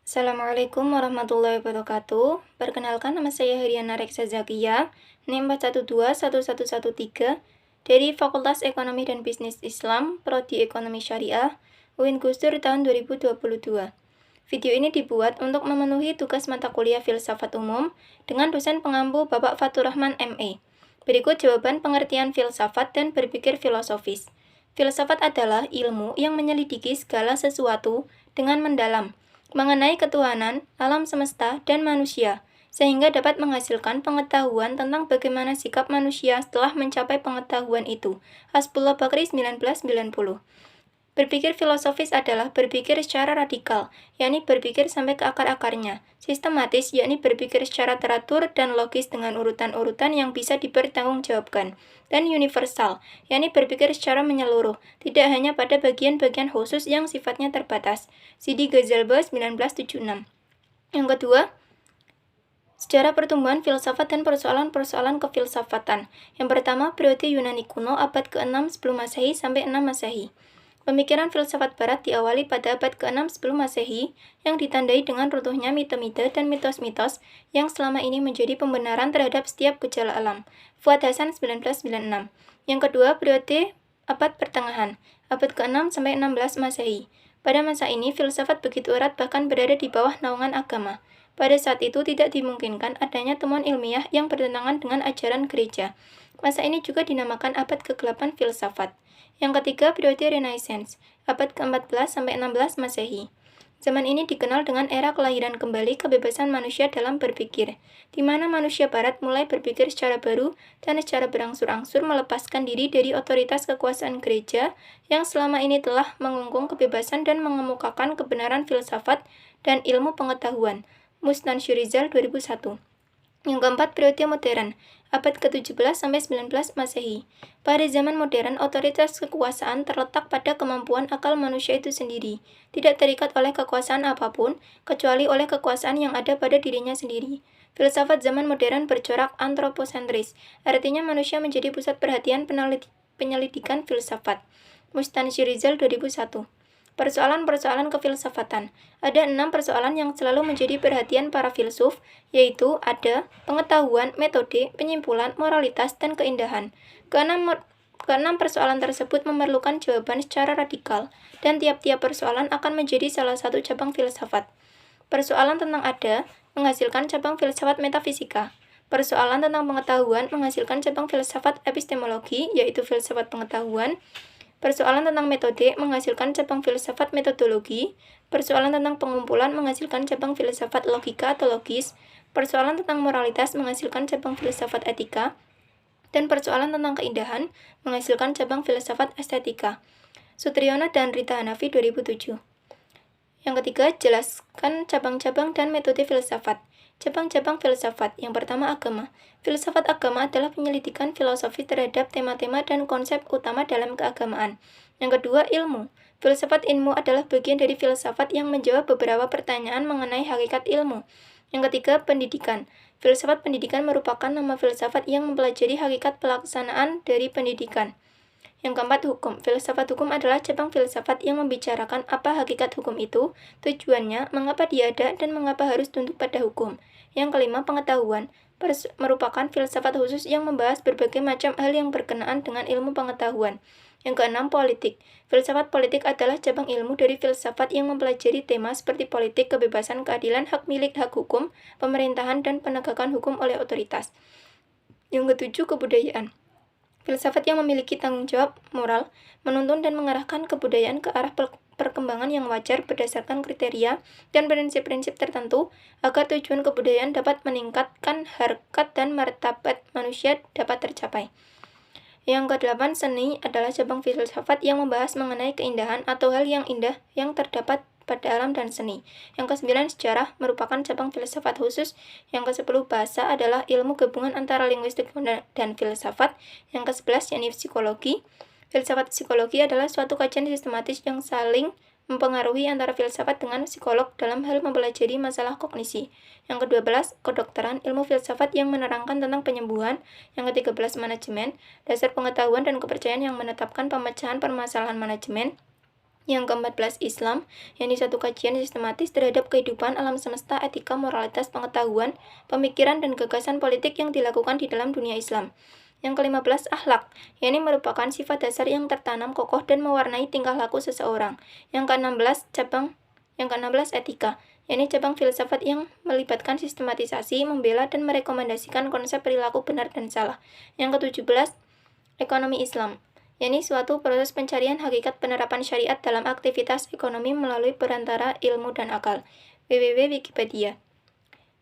Assalamualaikum warahmatullahi wabarakatuh. Perkenalkan, nama saya Heriana Reksa Zakia, NIM 4121113 dari Fakultas Ekonomi dan Bisnis Islam, Prodi Ekonomi Syariah, UIN Gusdur tahun 2022. Video ini dibuat untuk memenuhi tugas mata kuliah Filsafat Umum dengan dosen pengampu Bapak Fatur Rahman ME. Berikut jawaban pengertian filsafat dan berpikir filosofis. Filsafat adalah ilmu yang menyelidiki segala sesuatu dengan mendalam, mengenai ketuhanan, alam semesta, dan manusia, sehingga dapat menghasilkan pengetahuan tentang bagaimana sikap manusia setelah mencapai pengetahuan itu. Hasbullah Bakri 1990. Berpikir filosofis adalah berpikir secara radikal, yakni berpikir sampai ke akar-akarnya, sistematis, yakni berpikir secara teratur dan logis dengan urutan-urutan yang bisa dipertanggungjawabkan, dan universal, yakni berpikir secara menyeluruh, tidak hanya pada bagian-bagian khusus yang sifatnya terbatas. Sidi Ghazalba 1976. Yang kedua, sejarah pertumbuhan filsafat dan persoalan-persoalan kefilsafatan. Yang pertama, periode Yunani kuno abad ke-6 sebelum Masehi sampai 6 Masehi. Pemikiran filsafat barat diawali pada abad ke-6 sebelum Masehi yang ditandai dengan runtuhnya mite-mite dan mitos-mitos yang selama ini menjadi pembenaran terhadap setiap gejala alam. Fuad Hasan 1996. Yang kedua, periode abad pertengahan, abad ke-6 sampai 16 Masehi. Pada masa ini, filsafat begitu erat bahkan berada di bawah naungan agama. Pada saat itu tidak dimungkinkan adanya temuan ilmiah yang bertentangan dengan ajaran gereja. Masa ini juga dinamakan abad ke-8 filsafat. Yang ketiga, periode Renaissance, abad ke-14 sampai 16 Masehi. Zaman ini dikenal dengan era kelahiran kembali kebebasan manusia dalam berpikir, di mana manusia barat mulai berpikir secara baru dan secara berangsur-angsur melepaskan diri dari otoritas kekuasaan gereja yang selama ini telah mengungkung kebebasan dan mengemukakan kebenaran filsafat dan ilmu pengetahuan. Mustansyir Rizal 2001. Yang keempat, periode modern, abad ke-17 sampai 19 Masehi. Pada zaman modern, otoritas kekuasaan terletak pada kemampuan akal manusia itu sendiri, tidak terikat oleh kekuasaan apapun, kecuali oleh kekuasaan yang ada pada dirinya sendiri. Filsafat zaman modern bercorak antroposentris, artinya manusia menjadi pusat perhatian penyelidikan filsafat. Mustansyir Rizal 2001. Persoalan-persoalan kefilsafatan. Ada 6 persoalan yang selalu menjadi perhatian para filsuf, yaitu ada pengetahuan, metode, penyimpulan, moralitas, dan keindahan. Keenam persoalan tersebut memerlukan jawaban secara radikal, dan tiap-tiap persoalan akan menjadi salah satu cabang filsafat. Persoalan tentang ada menghasilkan cabang filsafat metafisika. Persoalan tentang pengetahuan menghasilkan cabang filsafat epistemologi, yaitu filsafat pengetahuan. Persoalan tentang metode menghasilkan cabang filsafat metodologi. Persoalan tentang pengumpulan menghasilkan cabang filsafat logika atau logis. Persoalan tentang moralitas menghasilkan cabang filsafat etika. Dan persoalan tentang keindahan menghasilkan cabang filsafat estetika. Sutriyono dan Rita Hanafi 2007. Yang ketiga, jelaskan cabang-cabang dan metode filsafat. Cabang-cabang filsafat. Yang pertama, agama. Filsafat agama adalah penyelidikan filosofi terhadap tema-tema dan konsep utama dalam keagamaan. Yang kedua, ilmu. Filsafat ilmu adalah bagian dari filsafat yang menjawab beberapa pertanyaan mengenai hakikat ilmu. Yang ketiga, pendidikan. Filsafat pendidikan merupakan nama filsafat yang mempelajari hakikat pelaksanaan dari pendidikan. Yang keempat, hukum. Filsafat hukum adalah cabang filsafat yang membicarakan apa hakikat hukum itu, tujuannya, mengapa dia ada, dan mengapa harus tunduk pada hukum. Yang kelima, pengetahuan. Merupakan filsafat khusus yang membahas berbagai macam hal yang berkenaan dengan ilmu pengetahuan. Yang keenam, politik. Filsafat politik adalah cabang ilmu dari filsafat yang mempelajari tema seperti politik, kebebasan, keadilan, hak milik, hak hukum, pemerintahan, dan penegakan hukum oleh otoritas. Yang ketujuh, kebudayaan. Filsafat yang memiliki tanggung jawab moral, menuntun dan mengarahkan kebudayaan ke arah perkembangan yang wajar berdasarkan kriteria dan prinsip-prinsip tertentu agar tujuan kebudayaan dapat meningkatkan harkat dan martabat manusia dapat tercapai. Yang kedelapan, seni adalah cabang filsafat yang membahas mengenai keindahan atau hal yang indah yang terdapat pada alam dan seni. Yang kesembilan, sejarah merupakan cabang filsafat khusus. Yang kesepuluh, bahasa adalah ilmu gabungan antara linguistik dan filsafat. Yang kesebelas, yakni psikologi. Filsafat psikologi adalah suatu kajian sistematis yang saling mempengaruhi antara filsafat dengan psikolog dalam hal mempelajari masalah kognisi. Yang ke-12, kedokteran, ilmu filsafat yang menerangkan tentang penyembuhan. Yang ke-13, manajemen, dasar pengetahuan dan kepercayaan yang menetapkan pemecahan permasalahan manajemen. Yang ke-14 Islam, yang satu kajian sistematis terhadap kehidupan alam semesta, etika, moralitas, pengetahuan, pemikiran, dan gagasan politik yang dilakukan di dalam dunia Islam. Yang ke-15 akhlak, yakni merupakan sifat dasar yang tertanam kokoh dan mewarnai tingkah laku seseorang. Yang ke-16 etika, yakni cabang filsafat yang melibatkan sistematisasi, membela, dan merekomendasikan konsep perilaku benar dan salah. Yang ke-17 ekonomi Islam, yakni suatu proses pencarian hakikat penerapan syariat dalam aktivitas ekonomi melalui perantara ilmu dan akal. www.wikipedia.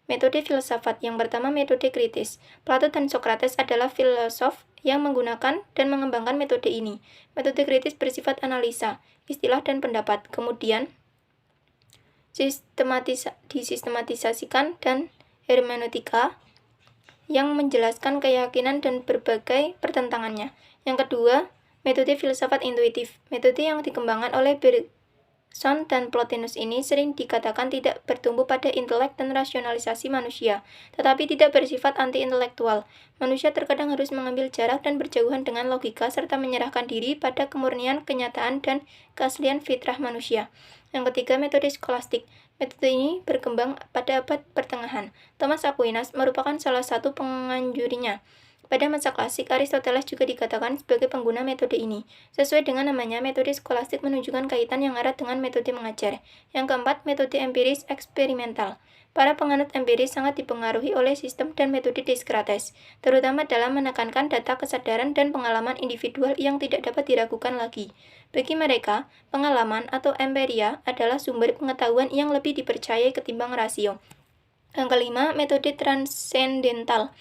Metode filsafat yang pertama, metode kritis. Plato dan Socrates adalah filosof yang menggunakan dan mengembangkan metode ini. Metode kritis bersifat analisa, istilah, dan pendapat. Kemudian, disistematisasikan dan hermeneutika yang menjelaskan keyakinan dan berbagai pertentangannya. Yang kedua, metode filsafat intuitif. Metode yang dikembangkan oleh Bergson dan Plotinus ini sering dikatakan tidak bertumbuh pada intelek dan rasionalisasi manusia, tetapi tidak bersifat anti-intelektual. Manusia terkadang harus mengambil jarak dan berjauhan dengan logika serta menyerahkan diri pada kemurnian kenyataan dan keaslian fitrah manusia. Yang ketiga, metode skolastik. Metode ini berkembang pada abad pertengahan. Thomas Aquinas merupakan salah satu penganjurnya. Pada masa klasik, Aristoteles juga dikatakan sebagai pengguna metode ini. Sesuai dengan namanya, metode skolastik menunjukkan kaitan yang erat dengan metode mengajar. Yang keempat, metode empiris eksperimental. Para penganut empiris sangat dipengaruhi oleh sistem dan metode Descartes, terutama dalam menekankan data kesadaran dan pengalaman individual yang tidak dapat diragukan lagi. Bagi mereka, pengalaman atau empiria adalah sumber pengetahuan yang lebih dipercayai ketimbang rasio. Yang kelima, metode transendental.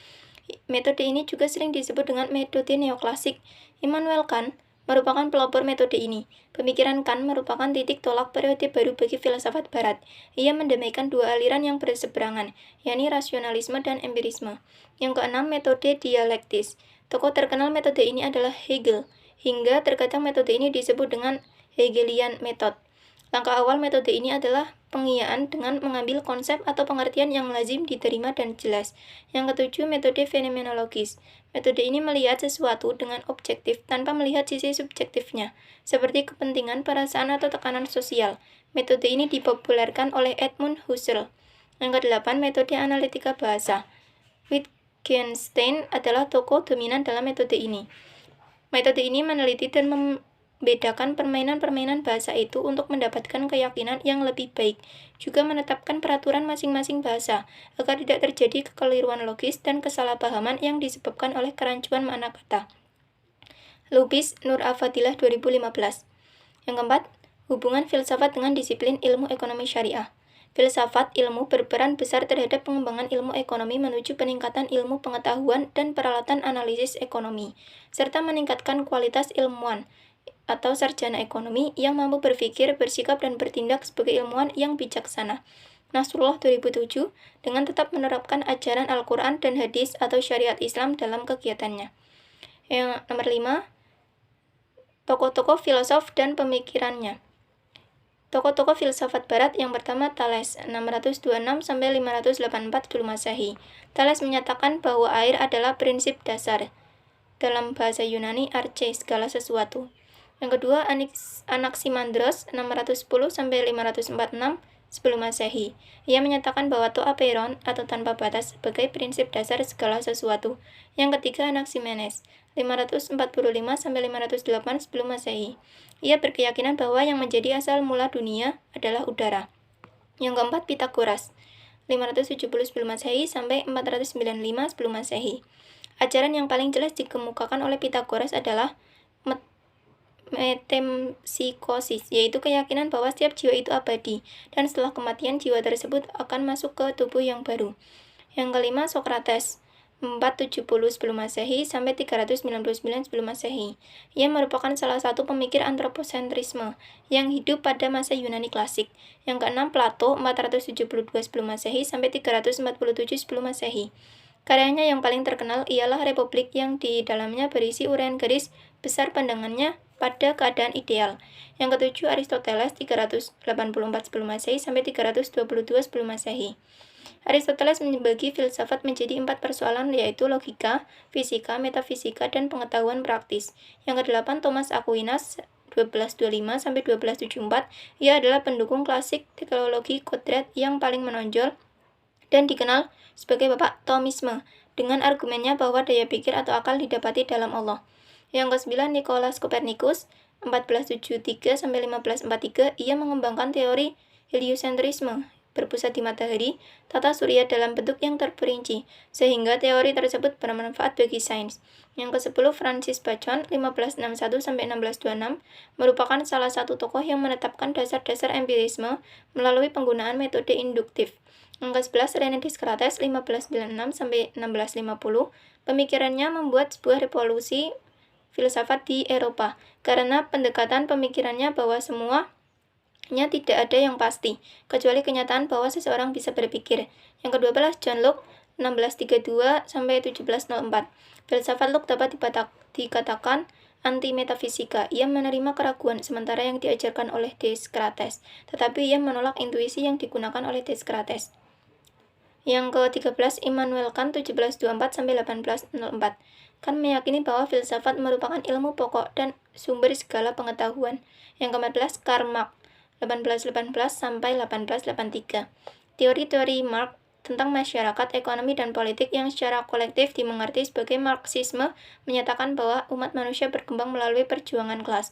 Metode ini juga sering disebut dengan metode neoklasik. Immanuel Kant merupakan pelopor metode ini. Pemikiran Kant merupakan titik tolak periode baru bagi filsafat barat. Ia mendamaikan dua aliran yang berseberangan, yakni rasionalisme dan empirisme. Yang keenam, metode dialektis. Tokoh terkenal metode ini adalah Hegel. Hingga terkadang metode ini disebut dengan Hegelian method. Langkah awal metode ini adalah pengiyahan dengan mengambil konsep atau pengertian yang lazim diterima dan jelas. Yang ketujuh, metode fenomenologis. Metode ini melihat sesuatu dengan objektif tanpa melihat sisi subjektifnya, seperti kepentingan, perasaan, atau tekanan sosial. Metode ini dipopulerkan oleh Edmund Husserl. Yang kedelapan, metode analitika bahasa. Wittgenstein adalah tokoh dominan dalam metode ini. Metode ini meneliti dan membedakan permainan-permainan bahasa itu untuk mendapatkan keyakinan yang lebih baik, juga menetapkan peraturan masing-masing bahasa, agar tidak terjadi kekeliruan logis dan kesalahpahaman yang disebabkan oleh kerancuan makna kata. Lubis Nur Afadilah 2015. Yang keempat, hubungan filsafat dengan disiplin ilmu ekonomi syariah. Filsafat ilmu berperan besar terhadap pengembangan ilmu ekonomi menuju peningkatan ilmu pengetahuan dan peralatan analisis ekonomi, serta meningkatkan kualitas ilmuwan atau sarjana ekonomi yang mampu berpikir, bersikap, dan bertindak sebagai ilmuwan yang bijaksana. Nasrullah 2007 dengan tetap menerapkan ajaran Al-Quran dan hadis atau syariat Islam dalam kegiatannya. Yang nomor 5, tokoh-tokoh filosof dan pemikirannya. Tokoh-tokoh filsafat barat yang pertama Thales, 626-584 sebelum Masehi. Thales menyatakan bahwa air adalah prinsip dasar. Dalam bahasa Yunani, arche, segala sesuatu. Yang kedua, Anaximandros 610-546 sebelum Masehi. Ia menyatakan bahwa toapeiron atau tanpa batas sebagai prinsip dasar segala sesuatu. Yang ketiga, Anaximenes 545-508 sebelum Masehi. Ia berkeyakinan bahwa yang menjadi asal mula dunia adalah udara. Yang keempat, Pythagoras 570 sebelum Masehi sampai 495 sebelum Masehi. Ajaran yang paling jelas dikemukakan oleh Pythagoras adalah metempsikosis, yaitu keyakinan bahwa setiap jiwa itu abadi, dan setelah kematian jiwa tersebut akan masuk ke tubuh yang baru. Yang kelima, Socrates 470 sebelum Masehi sampai 399 sebelum Masehi. Ia merupakan salah satu pemikir antroposentrisme yang hidup pada masa Yunani klasik. Yang keenam, Plato 472 sebelum Masehi sampai 347 sebelum Masehi. Karyanya yang paling terkenal ialah Republik, yang di dalamnya berisi uraian garis besar pandangannya pada keadaan ideal. Yang ketujuh, Aristoteles 384 sebelum Masehi sampai 322 sebelum Masehi. Aristoteles membagi filsafat menjadi 4 persoalan, yaitu logika, fisika, metafisika, dan pengetahuan praktis. Yang kedelapan, Thomas Aquinas 1225 sampai 1274, ia adalah pendukung klasik teologi kodrat yang paling menonjol dan dikenal sebagai Bapak Thomisme, dengan argumennya bahwa daya pikir atau akal didapati dalam Allah. Yang ke-9, Nicolaus Copernicus, 1473 sampai 1543, ia mengembangkan teori heliocentrisme, berpusat di matahari, tata surya dalam bentuk yang terperinci, sehingga teori tersebut bermanfaat bagi sains. Yang ke-10, Francis Bacon, 1561 sampai 1626, merupakan salah satu tokoh yang menetapkan dasar-dasar empirisme melalui penggunaan metode induktif. Yang ke-11, René Descartes, 1596 sampai 1650, pemikirannya membuat sebuah revolusi filsafat di Eropa, karena pendekatan pemikirannya bahwa semuanya tidak ada yang pasti, kecuali kenyataan bahwa seseorang bisa berpikir. Yang ke-12, John Locke, 1632 sampai 1704. Filsafat Locke dapat dikatakan anti-metafisika. Ia menerima keraguan sementara yang diajarkan oleh Descartes, tetapi ia menolak intuisi yang digunakan oleh Descartes. Yang ke-13, Immanuel Kant, 1724 sampai 1804. Kant meyakini bahwa filsafat merupakan ilmu pokok dan sumber segala pengetahuan. Yang ke-14, Karl Marx, 1818 sampai 1883. Teori-teori Marx tentang masyarakat, ekonomi, dan politik yang secara kolektif dimengerti sebagai Marxisme menyatakan bahwa umat manusia berkembang melalui perjuangan kelas.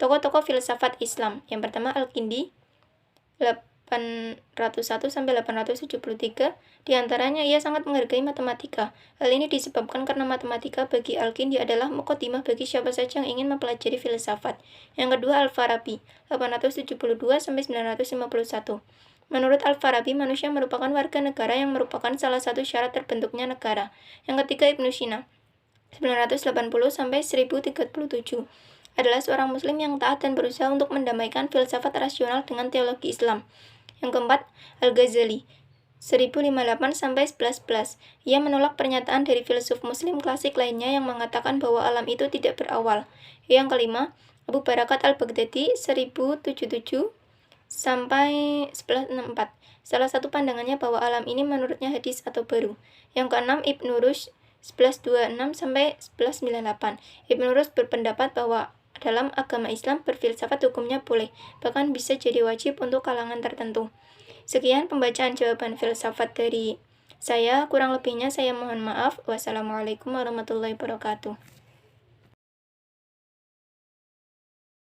Tokoh-tokoh filsafat Islam. Yang pertama, Al-Kindi, 801 sampai 873. Di antaranya ia sangat menghargai matematika. Hal ini disebabkan karena matematika bagi Al-Kindi adalah muqaddimah bagi siapa saja yang ingin mempelajari filsafat. Yang kedua, Al-Farabi, 872 sampai 951. Menurut Al-Farabi, manusia merupakan warga negara yang merupakan salah satu syarat terbentuknya negara. Yang ketiga, Ibnu Sina, 980 sampai 1037. Adalah seorang muslim yang taat dan berusaha untuk mendamaikan filsafat rasional dengan teologi Islam. Yang keempat, Al-Ghazali, 1058 sampai 1111. Ia menolak pernyataan dari filsuf muslim klasik lainnya yang mengatakan bahwa alam itu tidak berawal. Yang kelima, Abu Barakat Al-Baghdadi, 1077 sampai 1164. Salah satu pandangannya bahwa alam ini menurutnya hadis atau baru. Yang keenam, Ibnu Rushd, 1126 sampai 1198. Ibnu Rushd berpendapat bahwa dalam agama Islam berfilsafat hukumnya boleh, bahkan bisa jadi wajib untuk kalangan tertentu. Sekian pembacaan jawaban filsafat dari saya, kurang lebihnya saya mohon maaf. Wassalamualaikum warahmatullahi wabarakatuh.